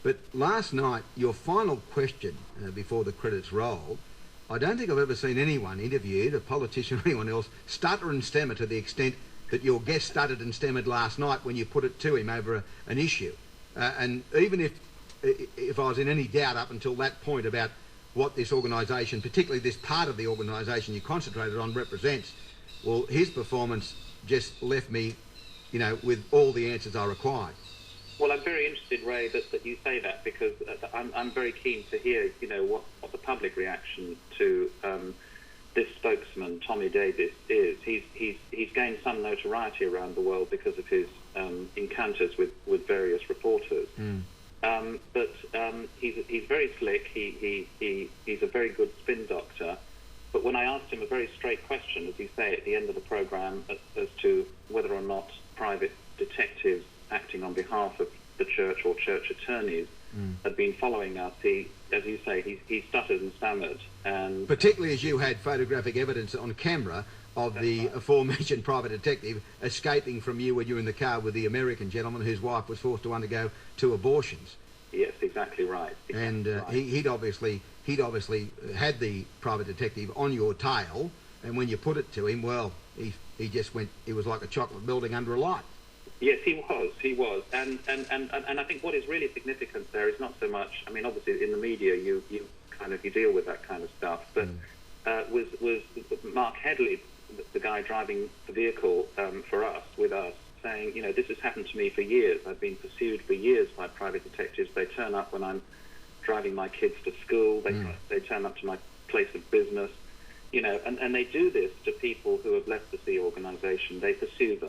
But last night, your final question before the credits rolled, I don't think I've ever seen anyone interviewed, a politician or anyone else, stutter and stammer to the extent that your guest stuttered and stammered last night when you put it to him over an issue. And even if I was in any doubt up until that point about what this organisation, particularly this part of the organisation you concentrated on, represents, well, his performance just left me, you know, with all the answers I required. Well, I'm very interested, Ray, that you say that, because I'm very keen to hear, you know, what the public reaction to this spokesman, Tommy Davis, is. He's gained some notoriety around the world because of his encounters with various reporters. But he's very slick. He's a very good spin doctor. But when I asked him a very straight question, as you say, at the end of the programme, as to whether or not private detectives acting on behalf of the church or church attorneys had been following us, he, as you say, he stuttered and stammered. And particularly as you had photographic evidence on camera of the aforementioned private detective escaping from you when you were in the car with the American gentleman whose wife was forced to undergo 2 abortions. Yes, exactly right. He'd obviously had the private detective on your tail, and when you put it to him, well, he just went. It was like a chocolate melting under a light. Yes, he was, and I think what is really significant there is not so much. I mean, obviously in the media you deal with that kind of stuff, but was Mark Hadley, the guy driving the vehicle with us, saying, you know, this has happened to me for years. I've been pursued for years by private detectives. They turn up when I'm driving my kids to school. They turn up to my place of business, you know, and they do this to people who have left the Sea organisation. They pursue them.